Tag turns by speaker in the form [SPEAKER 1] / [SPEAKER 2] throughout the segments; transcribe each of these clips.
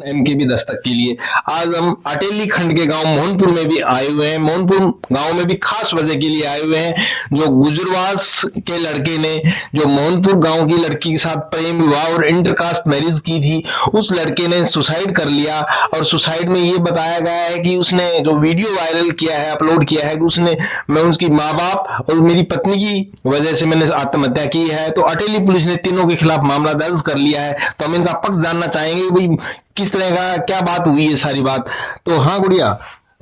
[SPEAKER 1] MKB Dastak के लिए। आज हम अटेली खंड के गांव मोहनपुर में भी आए हुए हैं। मोहनपुर गांव में भी खास वजह के लिए आए हुए हैं। जो गुजरवास के लड़के ने जो मोहनपुर गांव की लड़की के साथ प्रेम विवाह और इंटरकास्ट मैरिज की थी, उस लड़के ने सुसाइड कर लिया। और सुसाइड में ये बताया गया है कि उसने जो वीडियो वायरल किया है, अपलोड किया है कि उसने मैं उसकी माँ बाप और मेरी पत्नी की वजह से मैंने आत्महत्या की है। तो अटेली पुलिस ने तीनों के खिलाफ मामला दर्ज कर लिया है। तो हम इनका पक्ष जानना चाहेंगे भाई किस तरह का क्या बात हुई है सारी बात। तो हाँ गुड़िया,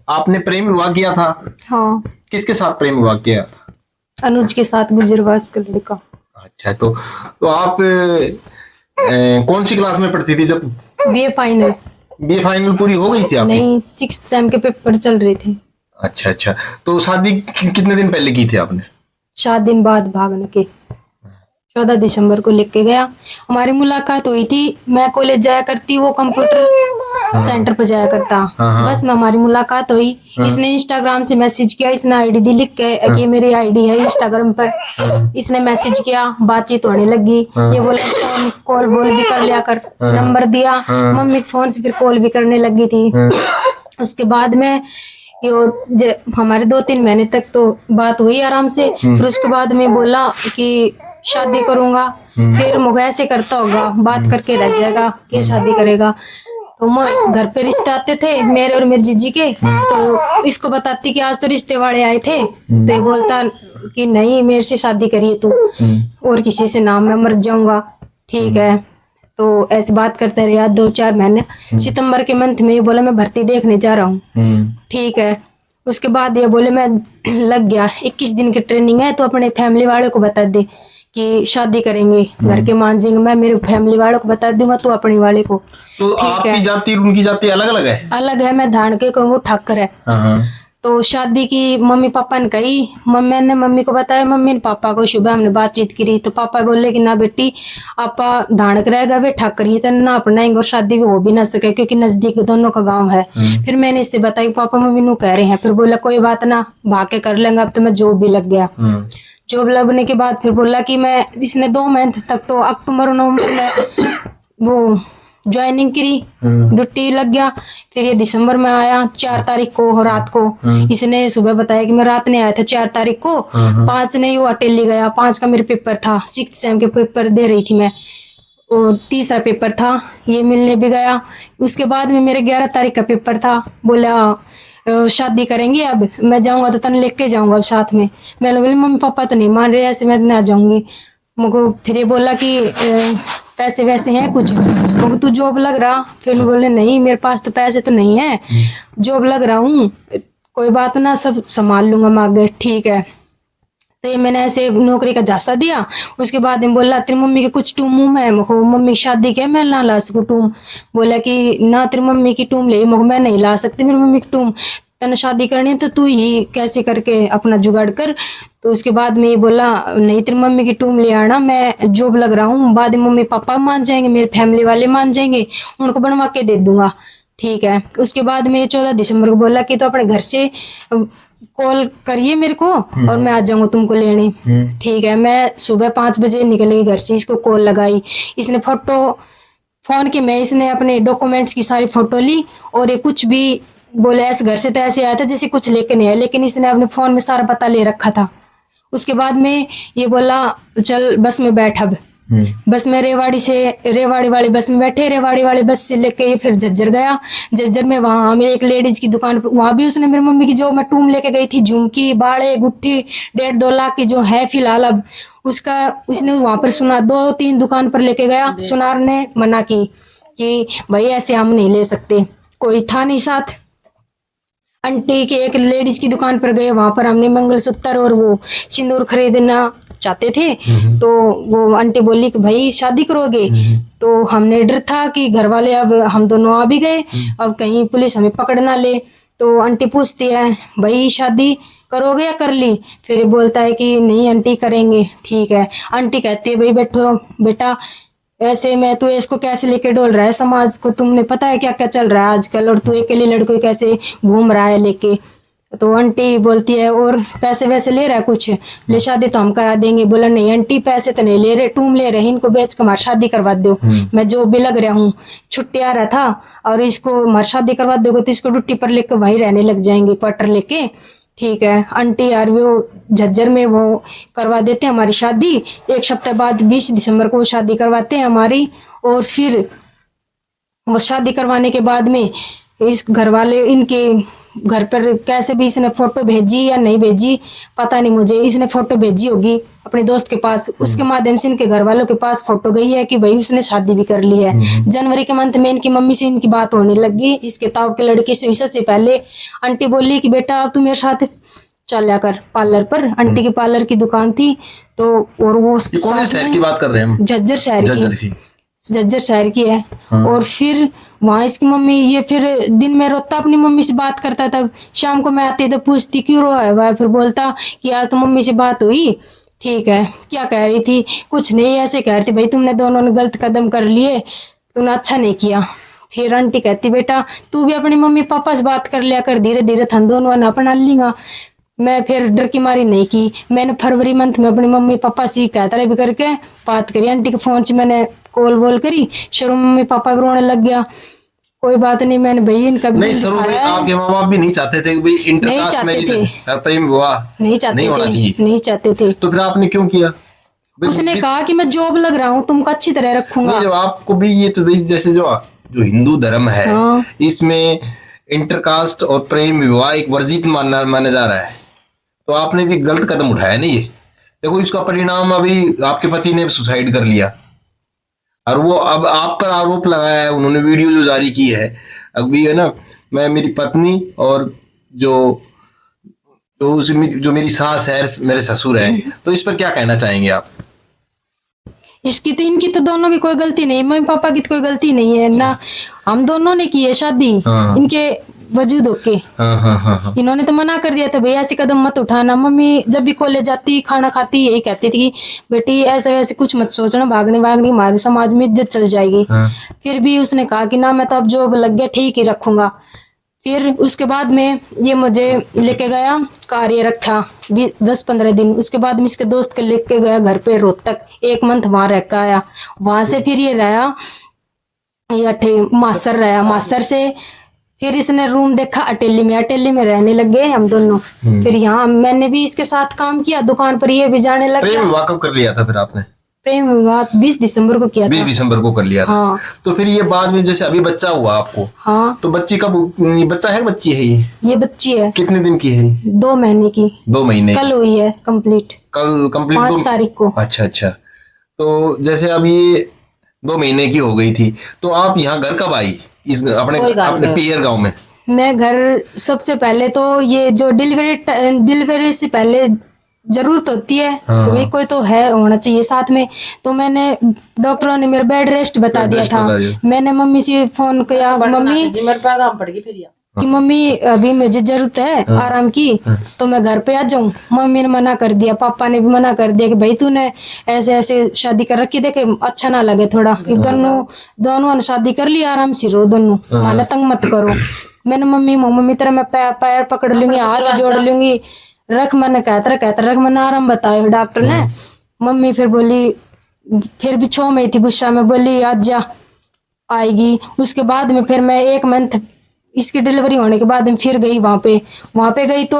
[SPEAKER 1] आपने प्रेम विवाह किया था?
[SPEAKER 2] हाँ।
[SPEAKER 1] किसके साथ प्रेम विवाह किया था?
[SPEAKER 2] अनुज के साथ, गुजरवास का लड़का।
[SPEAKER 1] अच्छा, तो आप कौन सी क्लास में पढ़ती थी जब?
[SPEAKER 2] BA final.
[SPEAKER 1] बीए फाइनल पूरी हो गई थी आपकी?
[SPEAKER 2] नहीं, 6th सेम के पेपर चल रहे थे।
[SPEAKER 1] अच्छा अच्छा, तो शादी कितने दिन पहले की थी आपने?
[SPEAKER 2] 7 दिन बाद भागने के 14 दिसंबर को लेके गया। हमारी मुलाकात हुई थी। मैं कॉलेज जाया करती, वो कंप्यूटर सेंटर पर जाया करता। बस में हमारी मुलाकात हुई। इसने इंस्टाग्राम से मैसेज किया। इसने आईडी दी लिख के कि मेरी आईडी है इंस्टाग्राम पर। इसने मैसेज किया, बातचीत होने लगी। ये बोला फोन कॉल बोल भी कर लिया कर। नंबर दिया, मम्मी के फोन से फिर कॉल भी करने लगी थी। उसके बाद में ये हमारे 2-3 महीने तक तो बात हुई आराम से। फिर उसके बाद में बोला कि शादी करूंगा। फिर मुझे ऐसे करता होगा, बात करके रह जाएगा कि शादी करेगा। तो मैं घर पे रिश्ते आते थे मेरे और मेरे जीजी के, तो इसको बताती कि आज तो रिश्ते वाले आए थे। तो ये बोलता कि नहीं, मेरे से शादी करिए तू, और किसी से ना, मैं मर जाऊंगा। ठीक है, तो ऐसी बात करते रहे 2-4 महीने। सितंबर के मंथ में ये बोला मैं भर्ती देखने जा रहा हूँ। ठीक है, उसके बाद ये बोले मैं लग गया, 21 दिन की ट्रेनिंग है, तो अपने फैमिली वालों को बता दे कि शादी करेंगे, घर के मान जाएंगे। मैं मेरे फैमिली वालों को बता दूंगा, तो अपने वाले को।
[SPEAKER 1] तो आपकी जाति और उनकी जाति अलग अलग है? अलग
[SPEAKER 2] है। मैं धानके को, वो ठाकर है। तो शादी की मम्मी पापा ने कही। मैंने मम्मी को बताया, मम्मी ने पापा को सुबह हमने बातचीत करी। तो पापा बोले कि ना बेटी, आपा धानक रहेगा, वे ठाकर ही तो ना अपनाएंगे और शादी भी हो भी ना सके, क्योंकि नजदीक दोनों का गांव है। फिर मैंने इससे बताया, पापा मम्मी नू कह रहे हैं। फिर बोला कोई बात ना, भाग के कर लेंगे। अब तो मैं जॉब भी लग गया। जॉब लगने के बाद फिर बोला कि मैं, इसने 2 महीने तक तो अक्टूबर नवंबर में वो ज्वाइनिंग करी, ड्यूटी लग गया। फिर ये दिसंबर में आया 4 तारीख को रात को। इसने सुबह बताया कि मैं रात ने आया था 4 तारीख को। 5 ने वो अटेली गया। 5 का मेरे पेपर था, 6th सेम के पेपर दे रही थी मैं, और तीसरा पेपर था। ये मिलने भी गया। उसके बाद में मेरे 11 तारीख का पेपर था। बोला शादी करेंगे, अब मैं जाऊंगा तो तन लेके जाऊंगा अब साथ में। मैंने बोली मम्मी पापा तो नहीं मान रहे, ऐसे मैं ना जाऊंगी। मुझको फिर ये बोला कि पैसे वैसे हैं कुछ, मुझको तू जॉब लग रहा। फिर बोले नहीं, मेरे पास तो पैसे तो नहीं है, जॉब लग रहा हूँ, कोई बात ना, सब संभाल लूंगा मैं आगे। ठीक है, तो ये मैंने ऐसे नौकरी का झांसा दिया। उसके बाद में बोला तेरी मम्मी के कुछ टूम मुँह में, मम्मी शादी के मैं ना ला सकूँ टूम। बोला कि ना, तेरी मम्मी की टूम ले, मैं नहीं ला सकती मेरी मम्मी की टूम। तने शादी करनी है तो तू ही कैसे करके अपना जुगाड़ कर। तो उसके बाद में ये बोला नहीं, तेरी मम्मी की टूम ले आना, मैं जॉब लग रहा हूँ, बाद में मम्मी पापा मान जाएंगे, मेरे फैमिली वाले मान जाएंगे, उनको बनवा के दे दूंगा। ठीक है, उसके बाद में 14 दिसंबर को बोला कि तो अपने घर से कॉल करिए मेरे को और मैं आ जाऊंगा तुमको लेने। ठीक है, मैं सुबह 5 बजे निकल गई घर से। इसको कॉल लगाई, इसने फोटो फोन के में इसने अपने डॉक्यूमेंट्स की सारी फोटो ली, और ये कुछ भी बोले ऐसे घर से तो ऐसे आया था जैसे कुछ लेके नहीं आया, लेकिन इसने अपने फोन में सारा पता ले रखा था। उसके बाद में ये बोला चल बस में बैठ। अब बस में रेवाड़ी वाली बस में बैठे। रेवाड़ी वाली बस से लेके ये फिर झज्जर गया। झज्जर में वहाँ हमें एक लेडीज की दुकान पर, वहाँ भी उसने मेरी मम्मी की जो मैं टूम लेके गई थी, झुमकी बाड़े गुट्ठी 1.5-2 लाख की जो है फिलहाल, अब उसका उसने वहाँ पर सुना 2-3 दुकान पर लेके गया। सुनार ने मना की कि भाई ऐसे हम नहीं ले सकते, कोई था नहीं साथ। आंटी के एक लेडीज की दुकान पर गए, वहां पर हमने मंगलसूत्र और वो सिंदूर खरीदना चाहते थे। तो वो आंटी बोली कि भाई शादी करोगे? तो हमने डर था कि घर वाले, अब हम दोनों आ भी गए, अब कहीं पुलिस हमें पकड़ ना ले। तो आंटी पूछती है भाई शादी करोगे या कर ली? फिर बोलता है कि नहीं आंटी करेंगे। ठीक है, आंटी कहती है भाई बैठो बेटा, वैसे मैं तू इसको कैसे लेके डोल रहा है, समाज को तुमने पता है क्या क्या चल रहा है आजकल, और तू अकेले लड़कों कैसे घूम रहा है लेके। तो आंटी बोलती है और पैसे वैसे ले रहा है कुछ, ले शादी तो हम करा देंगे। बोला नहीं आंटी पैसे तो नहीं ले रहे, टूम ले रहे, इनको बेच के हमारी शादी करवा दो। मैं जो भी लग रहा हूँ, छुट्टी आ रहा था और इसको हमारी शादी करवा दोगे तो इसको ड्यूटी पर लेकर वहीं रहने लग जाएंगे, क्वार्टर लेके। ठीक है आंटी यार, वो झज्जर में वो करवा देते हैं हमारी शादी। एक सप्ताह बाद 20 दिसंबर को शादी करवाते हैं हमारी। और फिर वो शादी करवाने के बाद में इस घर वाले इनके घर पर कैसे भी इसने फोटो भेजी या नहीं भेजी पता नहीं मुझे, इसने फोटो भेजी होगी अपने दोस्त के पास, उसके माध्यम से इनके घर वालों के पास फोटो गई है कि भाई उसने शादी भी कर ली है। जनवरी के मंथ में इनकी मम्मी से इनकी बात होने लगी, इसके ताऊ के लड़के से। इससे पहले आंटी बोली कि बेटा अब तू मेरे साथ चल कर पार्लर पर। आंटी की पार्लर की दुकान थी तो, और वो
[SPEAKER 3] कौन से शहर की बात कर रहे हैं हम?
[SPEAKER 2] झज्जर शहर की, झज्जर शहर की है। और फिर वहां इसकी मम्मी ये फिर दिन में रोता अपनी मम्मी से बात करता था, शाम को मैं आती तो पूछती क्यों रोया है, फिर बोलता कि आज तो मम्मी से बात हुई। ठीक है क्या कह रही थी? कुछ नहीं, ऐसे कह रही थी भाई तुमने दोनों ने गलत कदम कर लिए, तुमने अच्छा नहीं किया। फिर आंटी कहती बेटा तू भी अपनी मम्मी पापा से बात कर लिया कर, धीरे धीरे थन दोनों ना अपना लेगा। मैं फिर डर की मारी नहीं की, मैंने फरवरी मंथ में अपनी मम्मी पापा से कहता भी करके बात करी। आंटी के फोन से मैंने कॉल वॉल करी, शुरू में मम्मी पापा भी रोने लग गया। कोई बात नहीं, मैंने भाई इनका भी
[SPEAKER 3] नहीं, शुरू में आपके माँ बाप भी नहीं चाहते थे कि इंटरकास्ट मैरिज प्रेम विवाह
[SPEAKER 2] नहीं चाहते थे।
[SPEAKER 3] तो फिर आपने क्यों किया?
[SPEAKER 2] उसने कहा कि मैं जॉब लग रहा हूँ, तुमको अच्छी तरह रखूंगा।
[SPEAKER 3] जब आपको भी ये तो जैसे जो हिंदू धर्म है इसमें इंटरकास्ट और प्रेम विवाह एक वर्जित माना जा रहा है, तो आपने भी गलत कदम उठाया नहीं। ये देखो इसका परिणाम अभी आपके पति ने सुसाइड कर लिया और वो अब आप पर आरोप लगाया है, उन्होंने वीडियो जो जारी की है अभी है ना, मैं मेरी पत्नी और जो मेरी सास है, मेरे ससुर है, तो इस पर क्या कहना चाहेंगे आप?
[SPEAKER 2] इसकी तो इनकी तो दोनों की कोई गलती नहीं, मम्मी पापा की तो कोई गलती नहीं है ना, हम दोनों ने की है शादी इनके वजूद होके। इन्होंने तो मना कर दिया था भाई ऐसे कदम मत उठाना। मम्मी जब भी कॉलेज जाती खाना खाती यही कहती थी कि बेटी ऐसे वैसे कुछ मत सोचना, भागने हमारे समाज में इज्जत चल जाएगी। फिर भी उसने कहा कि ना मैं तो अब जॉब लग गया ठीक ही रखूंगा। फिर उसके बाद में ये मुझे लेके गया, कार्य रखा 10-15 दिन। उसके बाद में इसके दोस्त के लेके गया घर पे रोहतक, 1 मंथ वहां रह के आया। वहां से फिर ये रहा, ये मासर रहा, मासर से फिर इसने रूम देखा अटेली में रहने लग गए हम दोनों। फिर यहाँ मैंने भी इसके साथ काम किया दुकान पर, ये भी जाने लग गया।
[SPEAKER 3] प्रेम विवाह कब कर लिया था फिर आपने?
[SPEAKER 2] प्रेम विवाह 20 दिसंबर को किया था।
[SPEAKER 3] 20 दिसंबर को कर लिया था।
[SPEAKER 2] हाँ।
[SPEAKER 3] तो फिर ये बाद में जैसे अभी बच्चा हुआ आपको,
[SPEAKER 2] हाँ,
[SPEAKER 3] तो बच्ची कब, बच्चा है बच्ची है
[SPEAKER 2] ये बच्ची है।
[SPEAKER 3] कितने दिन की है?
[SPEAKER 2] 2 महीने की।
[SPEAKER 3] 2 महीने
[SPEAKER 2] कल हुई है कंप्लीट,
[SPEAKER 3] कल कंप्लीट
[SPEAKER 2] 5 तारीख को।
[SPEAKER 3] अच्छा। तो जैसे अब ये 2 महीने की हो गई थी, तो आप यहाँ घर कब आई इस अपने पियर गाँव में?
[SPEAKER 2] मैं घर सबसे पहले तो ये जो डिलीवरी से पहले जरूरत होती है तो भाई कोई तो है होना चाहिए साथ में, तो मैंने डॉक्टरों ने मेरा बेड रेस्ट बता दिया था। मैंने मम्मी से फोन किया, मम्मी कि मम्मी अभी मुझे जरूरत है आराम की, तो मैं घर पे आ जाऊं। मम्मी ने मना कर दिया, पापा ने भी मना कर दिया कि भाई तूने ऐसे ऐसे शादी कर रखी, देखे अच्छा ना लगे थोड़ा, दोनों ने शादी कर ली, आराम से रहो दोनों, माने तंग मत करो। मैंने मम्मी तेरा मैं पैर पकड़ लूंगी, हाथ जोड़ लूंगी, रख मैंने कहता रख, मैंने आराम बताया डॉक्टर ने। मम्मी फिर बोली, फिर भी 6 में थी गुस्सा में, बोली आज जा आएगी। उसके बाद में फिर मैं 1 मंथ इसकी डिलीवरी होने के बाद में फिर गई वहां पे गई तो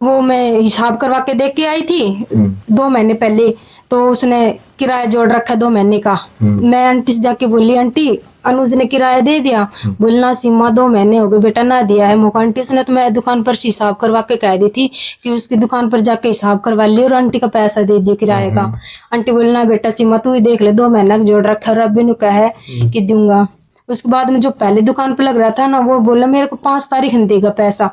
[SPEAKER 2] वो मैं हिसाब करवा के देख के आई थी 2 महीने पहले, तो उसने किराया जोड़ रखा 2 महीने का। मैं आंटी से जाके बोली, आंटी अनुज ने किराया दे दिया? बोलना सीमा 2 महीने हो गए बेटा ना दिया है मुझे। आंटी उसने तो मैं दुकान पर से हिसाब करवा के कह दी थी कि उसकी दुकान पर जाके हिसाब करवा लियो और आंटी का पैसा दे दियो किराए का। आंटी बोलना बेटा सीमा तू ही देख ले, 2 महीना जोड़ रखा, रब्बी ने कहा है कि दूंगा। उसके बाद में जो पहले दुकान पे लग रहा था ना, वो बोला मेरे को 5 तारीख नहीं देगा पैसा।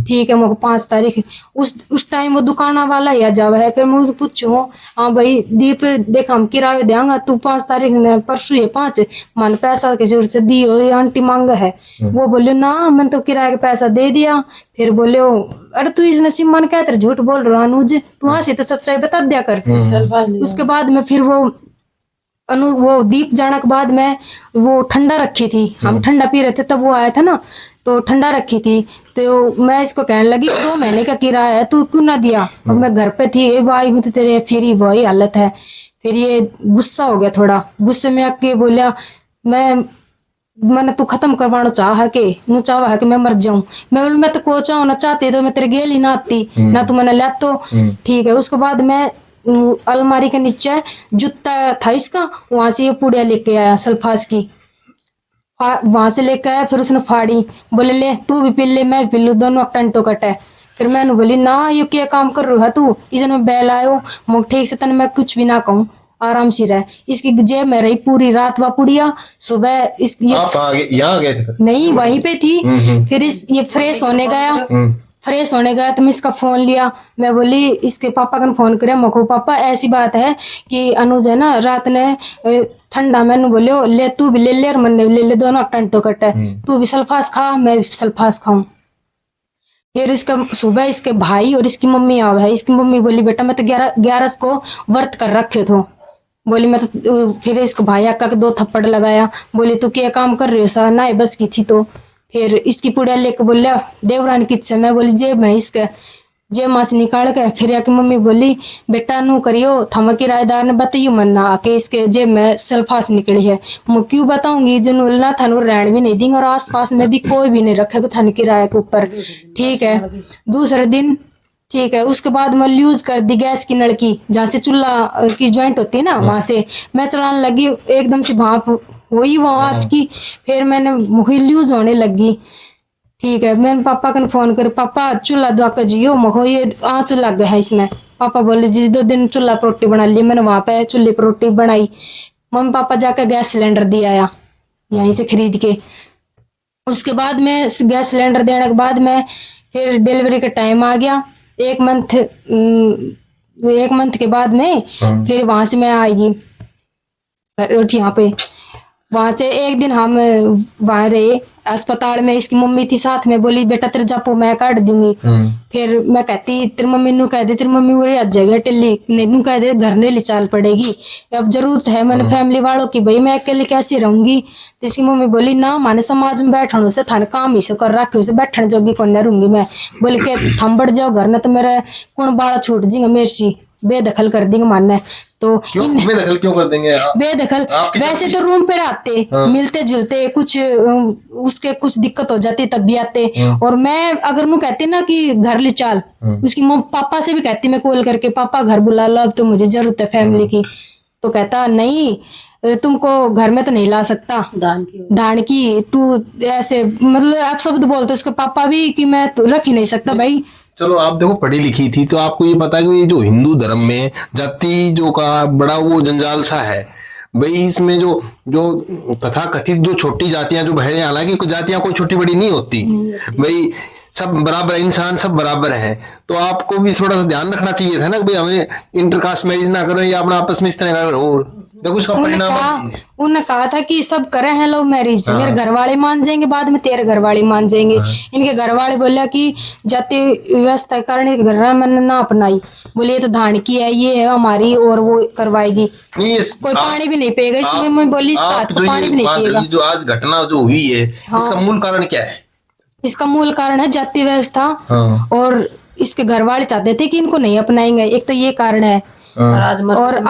[SPEAKER 2] ठीक है, मुझे 5 तारीख उस टाइम वो दुकान वाला ही आ जावा है। फिर मुझे पूछू, हाँ भाई दीप देख हम किराया देंगा, तू 5 तारीख ने परसों है 5 मन पैसा की जरूरत से दी हो, आंटी मांग है। वो बोले ना मैंने तो किराए का पैसा दे दिया। फिर बोले अरे तू इस नसीब मन क्या तेरे झूठ बोल रहा अनुज, तू हाँ से तो सच्चाई बता दिया कर। उसके बाद में फिर वो वो दीप जाने के बाद मैं वो ठंडा रखी थी, हम ठंडा पी रहे थे तब वो आया था ना, तो ठंडा रखी थी। तो मैं इसको कहने लगी 2 महीने का किराया है, तू क्यों ना दिया। और मैं घर पे थी, ये आई हूँ तो तेरे फिर वही हालत है। फिर ये गुस्सा हो गया, थोड़ा गुस्से में आके बोलिया मैंने तू खत्म करवाना चाह के नू चाह है कि मैं मर जाऊं। मैं बोली मैं तो को चाहूं ना चाहती तो मैं तेरे गेल ही ना आती ना, तू मैंने लिया तो ठीक है। उसके बाद मैं अलमारी के नीचे जूता था इसका, वहां से ये पुड़िया लेके आया सल्फास की, वहां से लेके आया। फिर उसने फाड़ी, बोले ले तू भी पी ले मैं भी पी लू, दोनों टंटो कट है। फिर मैंने बोली ना ये क्या काम कर रहा है तू, इसे में बैल आयो मुझ ठीक से तन मैं कुछ भी ना कहूँ, आराम से रह। इसकी जेब में रही पूरी रात वा पुड़िया। सुबह इस
[SPEAKER 3] यहाँ गए थे?
[SPEAKER 2] नहीं वहीं पे थी। फिर ये फ्रेश होने गया तो मैं इसका फोन लिया, मैं बोली इसके पापा का फोन करे, मको पापा ऐसी बात है कि अनुज है ना रात ने ठंडा, मैंने बोलियो ले तू भी ले ले और मैंने ले ले, दोनों टंटो कट है, तू भी सल्फास खा मैं भी सल्फास खाऊं। फिर इसका सुबह इसके भाई और इसकी मम्मी आवा है। इसकी मम्मी बोली बेटा मैं तो 11 को व्रत कर रखे थे, बोली मैं तो। फिर इसको भाई आका के 2 थप्पड़ लगाया, बोली तू क्या काम कर रही हो सा ना बस की थी। तो फिर इसकी पुड़िया लेके बोलिया देवरानी किच्छ, मैं बोली जेब में इसके जेब मां से निकाल के। फिर आके मम्मी बोली बेटा नू करियो, थम किराएदार ने बताइयो मन्ना आके इसके जेब में सल्फास निकली है। मैं क्यों बताऊंगी जनू ना थानू रहन भी नहीं देंगे और आस पास में भी कोई भी नहीं रखेगा थाने किराए के ऊपर, ठीक है। दूसरे दिन ठीक है, उसके बाद मैं यूज कर दी गैस की नलकी, जहाँ से चूल्हा की ज्वाइंट होती है ना, वहां से मैं चलाने लगी, एकदम से भाप हुई वो आज की। फिर मैंने यूज होने लगी, ठीक है। मैंने पापा को फोन कर, पापा चूल्हा दुआ जियो महो ये आँच लग गया है इसमें। पापा बोले जी 2 दिन चूल्हा पर रोटी बना ली। मैंने वहां पे चूल्हे पर रोटी बनाई, मम्मी पापा जाकर गैस सिलेंडर दिया आया यहीं से खरीद के। उसके बाद में गैस सिलेंडर देने के बाद में फिर डिलीवरी का टाइम आ गया, 1 मंथ के बाद में फिर वहां से मैं आएगी यहाँ पे। वहां से एक दिन हम वहां रहे अस्पताल में, इसकी मम्मी थी साथ में, बोली बेटा तेरे जापो मैं काट दूंगी। फिर मैं कहती तेरी मम्मी नू कह दे, तेरी मम्मी उरे आ जाएगा टिल्ली नहीं, नू कह दे घर ने ले चाल पड़ेगी, अब जरूरत है मैंने फैमिली वालों की, भाई मैं अकेले कैसे रहूंगी। तो इसकी मम्मी बोली ना माने समाज में बैठने से थाने काम ही से कर रखे से बैठने जोगी कौन रहूंगी मैं, बोली के थम बढ़ जाओ घर ने तो मेरा कौन बाड़ा छूट जाएंगे मेरे से, बेदखल कर देंगे मानने। तो
[SPEAKER 3] बेदखल क्यों कर देंगे?
[SPEAKER 2] बेदखल वैसे तो रूम पे आते मिलते जुलते, कुछ उसके कुछ दिक्कत हो जाती तब भी आते। और मैं अगर नू कहती ना कि घर ले चाल, उसकी पापा से भी कहती मैं कॉल करके पापा घर बुला लो अब तो मुझे जरूरत है फैमिली की। तो कहता नहीं तुमको घर में तो नहीं ला सकता, दान की तू ऐसे मतलब आप शब्द बोलते उसके पापा भी कि मैं तो रख ही नहीं सकता भाई।
[SPEAKER 3] चलो आप देखो पढ़ी लिखी थी तो आपको ये पता है कि ये जो हिंदू धर्म में जाति जो का बड़ा वो जंजाल सा है भाई, इसमें जो तथा कथित जो छोटी जातियां जो है, हालांकि कुछ जातियां कोई छोटी बड़ी नहीं होती भाई, सब बराबर इंसान सब बराबर है। तो आपको भी थोड़ा सा ध्यान रखना चाहिए था ना भाई हमें इंटरकास्ट मैरिज ना करो या अपना आपस में इस तरह हो। देखो उसका परिणाम
[SPEAKER 2] उन्होंने कहा था कि सब करे हैं लव मैरिज, मेरे घर वाले मान जाएंगे बाद में तेरे घर वाले मान जाएंगे। इनके घर वाले बोले कि जाति व्यवस्था कारण घर मैंने ना अपनाई, बोले ये तो धान की है ये है हमारी और वो करवाएगी, कोई पानी भी नहीं पिएगा। इसलिए मैं बोली पानी भी नहीं पिएगा।
[SPEAKER 3] जो आज घटना जो हुई है इसका मूल कारण क्या है?
[SPEAKER 2] इसका मूल कारण है जाति व्यवस्था और इसके घर वाले चाहते थे कि इनको नहीं अपनाएंगे, एक तो ये कारण है। और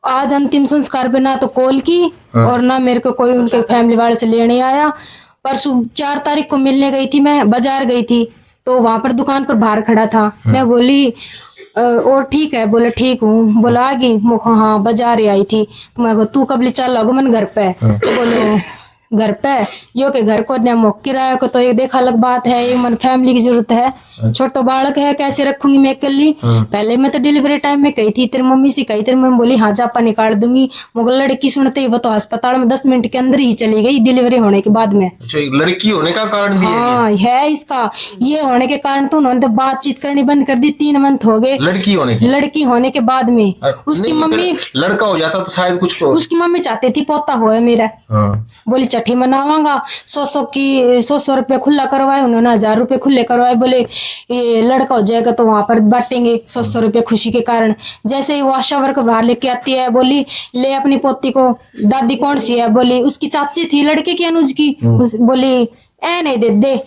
[SPEAKER 2] आज अंतिम संस्कार पे ना तो कॉल की और ना मेरे को कोई उनके फैमिली वाले से लेने आया। परसों 4 तारीख को मिलने गई थी, मैं बाजार गई थी तो वहां पर दुकान पर बाहर खड़ा था। मैं बोली और ठीक है, बोले ठीक हूँ, बोला आ गई, हाँ बाजार आई थी। मैं तू कब ले चल लगो मन घर पे, बोले घर पे यो के घर को मोक किराया को तो एक देखा अलग बात है, एक मन फैमिली की जरूरत है, छोटो बालक है कैसे रखूंगी मैं अकेली। पहले मैं तो डिलीवरी टाइम में कही थी तेरी मम्मी से, कही तेरी मम्मी बोली हाँ जापा निकाल दूंगी, मगर लड़की सुनते ही वो तो अस्पताल में 10 मिनट के अंदर ही चली गई डिलीवरी होने के बाद में।
[SPEAKER 3] अच्छा, लड़की होने का कारण भी
[SPEAKER 2] है इसका, ये होने के कारण तो उन्होंने बातचीत करनी बंद कर दी, 3 मंथ हो गए लड़की होने के बाद में। उसकी मम्मी
[SPEAKER 3] लड़का हो जाता तो शायद कुछ
[SPEAKER 2] उसकी मम्मी चाहती थी पोता हो मेरा, बोली इकट्ठी मनावांगा। 100 रुपये खुला करवाए उन्होंने, 1000 रुपये खुले करवाए, बोले ये लड़का हो जाएगा तो वहां पर बांटेंगे 100 रुपये खुशी के कारण। जैसे ही वो आशा वर्कर बाहर लेके आती है, बोली ले अपनी पोती को, दादी कौन सी है, बोली उसकी चाची थी लड़के की, अनुज की, बोली ए नहीं दे दे,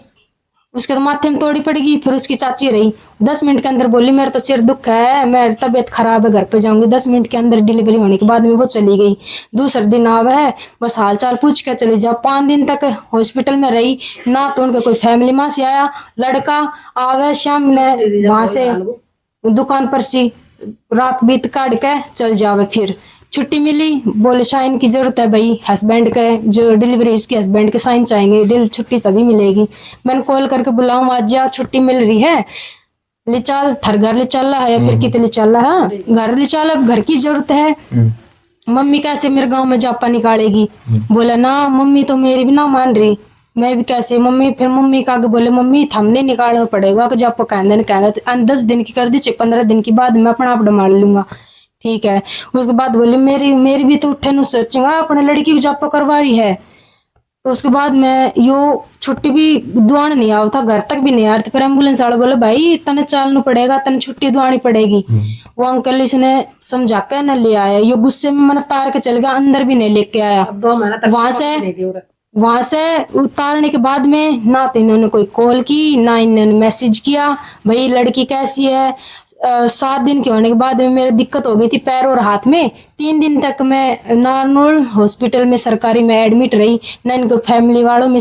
[SPEAKER 2] उसके तो माथे में तोड़ी पड़ेगी। फिर उसकी चाची रही 10 मिनट के अंदर, बोली मेरा तो सिर दुख है, मेरी तबीयत खराब है, घर पे जाऊंगी। 10 मिनट के अंदर डिलीवरी होने के बाद में वो चली गई। दूसरे दिन आवे है, बस हाल चाल पूछ के चली जाओ। 5 दिन तक हॉस्पिटल में रही ना, तो उनका कोई फैमिली मां से आया। लड़का आवे शाम ने वहां से दुकान पर सी, रात बीत काट के चल जावे। फिर छुट्टी मिली, बोले साइन की जरूरत है भाई, हस्बैंड के जो डिलीवरी उसके हस्बैंड के साइन चाहिए, छुट्टी तभी मिलेगी। मैंने कॉल करके बुलाऊं, आज जा छुट्टी मिल रही है, ले चल थर घर ले चल रहा है, या फिर कितने ले चल रहा है, घर ले चल, अब घर की जरूरत है। मम्मी कैसे मेरे गांव में जापा निकालेगी, बोला ना मम्मी तो मेरी भी ना मान रही, मैं भी कैसे मम्मी। फिर मम्मी का आगे बोले मम्मी थमने निकालना पड़ेगा, कि जापा कहेंगे 10 दिन की कर दी, 15 दिन की बाद मैं अपना आप डमाल लूंगा, ठीक है। उसके बाद बोले मेरी भी तो उठे न सोचेंगा, अपने लड़की को जापा करवा रही है। तो उसके बाद मैं यो छुट्टी भी दुआन नहीं आया था, घर तक भी नहीं आ रही थी। पर एम्बुलेंस वाला बोले भाई तने चालना पड़ेगा, तने छुट्टी दुआनी पड़ेगी। वो अंकल इसने समझा कर न ले आया, यो गुस्से में मैंने तार के चल गया, अंदर भी नहीं लेके आया। वहां से उतारने के बाद में ना तो इन्होंने कोई कॉल की, ना इन्होंने मैसेज किया भाई लड़की कैसी है। 7 दिन के होने के बाद में मेरी दिक्कत हो गई थी पैर और हाथ में। 3 दिन तक मैं नारनौल हॉस्पिटल में सरकारी में एडमिट रही, ना इनको फैमिली वालों में